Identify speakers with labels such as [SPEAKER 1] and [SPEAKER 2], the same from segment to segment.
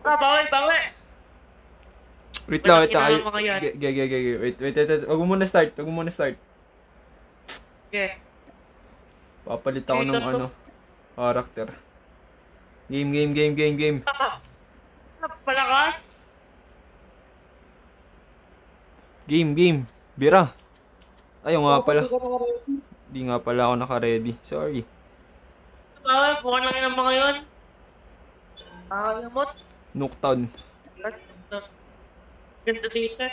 [SPEAKER 1] Bawi, bawi.
[SPEAKER 2] Wait lang,
[SPEAKER 1] Walang
[SPEAKER 2] wait lang.
[SPEAKER 1] ina ng mga yan.
[SPEAKER 2] Wait. Wag mo muna start, wag mo muna start.
[SPEAKER 1] Okay.
[SPEAKER 2] Papalit ako ng
[SPEAKER 1] Cheater to.
[SPEAKER 2] character. Game.
[SPEAKER 1] Napalakas.
[SPEAKER 2] Game. Bira. Ayaw nga pala.
[SPEAKER 3] Hindi ka naka-ready.
[SPEAKER 2] Di nga pala ako naka-ready. Sorry.
[SPEAKER 1] Bawi, bukan lang ina ng mga yun. Yamot.
[SPEAKER 2] Nuketown.
[SPEAKER 1] Ganda dito.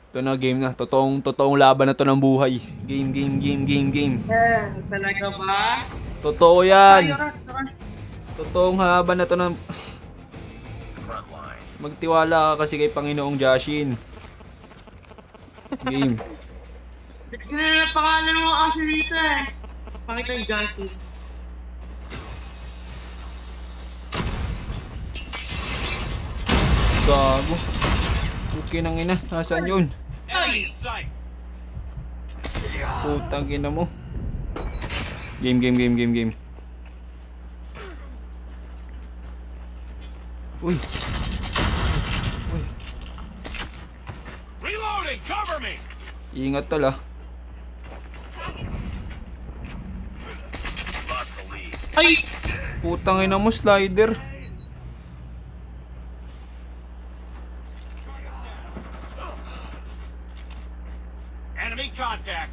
[SPEAKER 2] Ito na, game na. Totoong laban na to ng buhay. Game.
[SPEAKER 1] Talaga ba?
[SPEAKER 2] Totoo yan.
[SPEAKER 1] Ay,
[SPEAKER 2] Totoong laban na to ng... Magtiwala ka kasi kay Panginoong Jashin. Game.
[SPEAKER 1] Hindi na pangalan mo kasi dito eh. Pakita yung Justin.
[SPEAKER 2] Gago. Okay nang ina. Nasaan yun? Putang ina mo. Game. Uy.
[SPEAKER 4] Reloading, cover me.
[SPEAKER 2] Ingat tol ah.
[SPEAKER 1] Ay!
[SPEAKER 2] Putang ina mo, slider.
[SPEAKER 4] Enemy contact.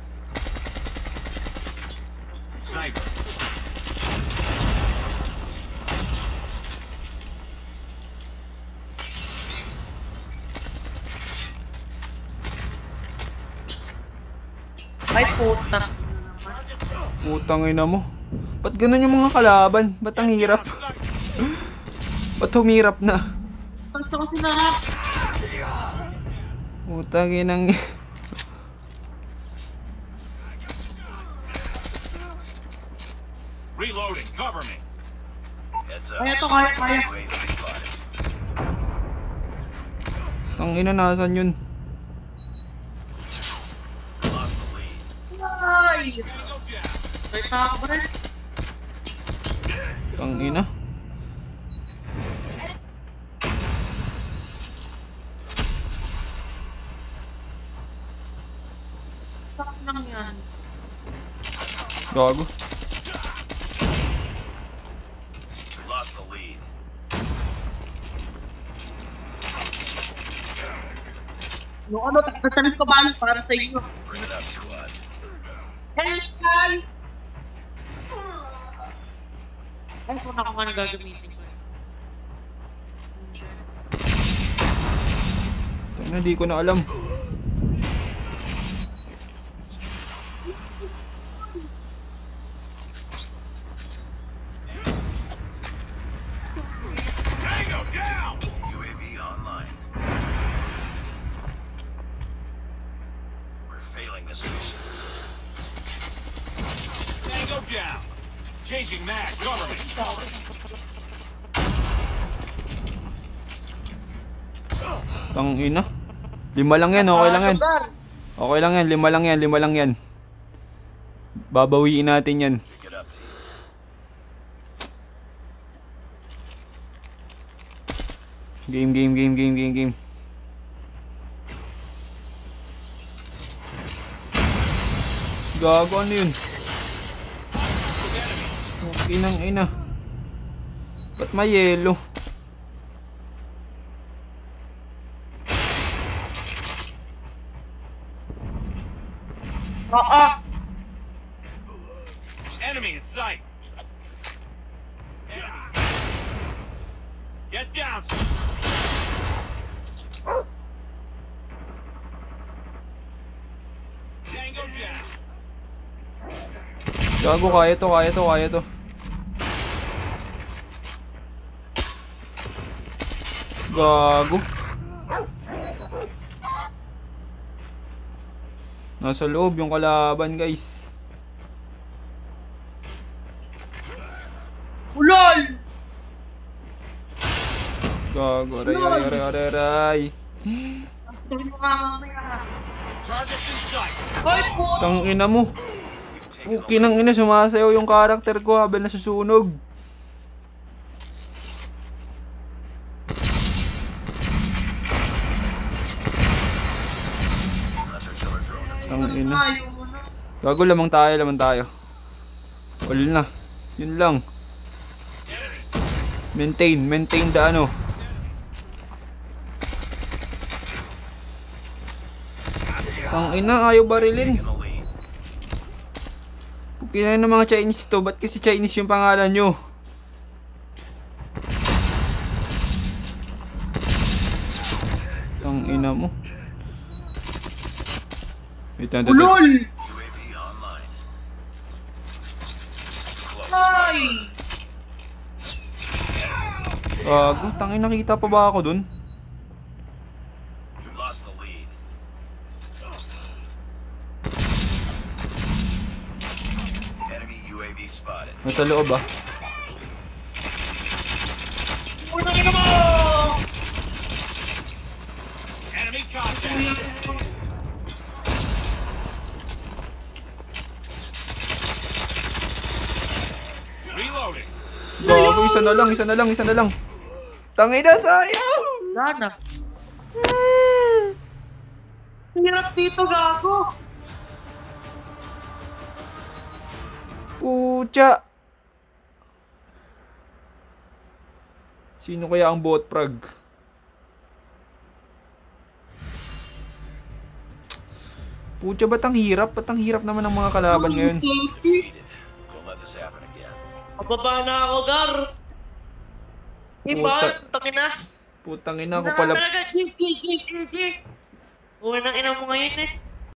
[SPEAKER 4] Sniper.
[SPEAKER 1] Ay, puta.
[SPEAKER 2] Putang ina mo. Ba't ganun yung mga kalaban? Ba't ang hirap? Ba't humirap na?
[SPEAKER 1] Gusto ko sinarap.
[SPEAKER 2] Putang inang...
[SPEAKER 4] Reloading, cover me.
[SPEAKER 1] Kaya to, kaya.
[SPEAKER 2] Tang ina, nasan yun?
[SPEAKER 1] Ay! Ay, tako ba rin?
[SPEAKER 2] Tang ina.
[SPEAKER 1] Sak lang yan.
[SPEAKER 2] Gago.
[SPEAKER 4] Lost the lead.
[SPEAKER 1] Yung ano, tatanong pa ba para sa inyo?
[SPEAKER 4] Bring it up, squad.
[SPEAKER 1] Help! Ay, kung ako nga nagagamitin ko.
[SPEAKER 2] Tang ina, di ko na alam.
[SPEAKER 4] Tango down. UAV online. We're failing this mission. Tango down. Changing mag, cover me.
[SPEAKER 2] Tang ina. 5 lang yan, okay lang yan. Okay lang yan, 5 lang yan. Babawiin natin yan.
[SPEAKER 4] Pick it up, team.
[SPEAKER 2] Game. Gago, ano yun? Okay nang ina. Ba't may yelo?
[SPEAKER 1] Oo!
[SPEAKER 4] Enemy in sight. Enemy. Get down. Tango down.
[SPEAKER 2] Gago, kaya to. Gago. Nasa loob yung kalaban, guys.
[SPEAKER 1] Ulol!
[SPEAKER 2] Gago, aray.
[SPEAKER 1] Sabi mo nga mamaya.
[SPEAKER 4] Target in sight.
[SPEAKER 1] Hoy po!
[SPEAKER 2] Tangina mo. Kinang ina, sumasayaw yung karakter ko habang nasusunog. Tangina.
[SPEAKER 1] Ayaw mo na.
[SPEAKER 2] Gago, lamang tayo. All na. Yun lang. Maintain the ano. Tangina, ayaw barilin. Kinain ng mga Chinese to, ba't kasi Chinese yung pangalan nyo? Tangina mo. Wait na,
[SPEAKER 1] Ulol!
[SPEAKER 4] UAV online.
[SPEAKER 1] Ay!
[SPEAKER 2] Gago, tangin, nakita pa ba ako dun?
[SPEAKER 4] You lost the lead. Enemy UAV spotted.
[SPEAKER 2] Nasa loob ah.
[SPEAKER 1] Unang ina mo!
[SPEAKER 4] Enemy contact. Reloading.
[SPEAKER 2] Gago, isa na lang. Tangina, sayang!
[SPEAKER 1] Wala na. Hirap dito, gago.
[SPEAKER 2] Pucha! Sino kaya ang bot prag? Pucha, ba't ang hirap? Ba't ang hirap naman ng mga kalaban ngayon?
[SPEAKER 4] Don't let this happen again.
[SPEAKER 1] Mababa na ako, Gar. Iba, tangin na.
[SPEAKER 2] Putang ina, ako pala.
[SPEAKER 1] Talaga, G. Uwi ng ina mo ngayon eh.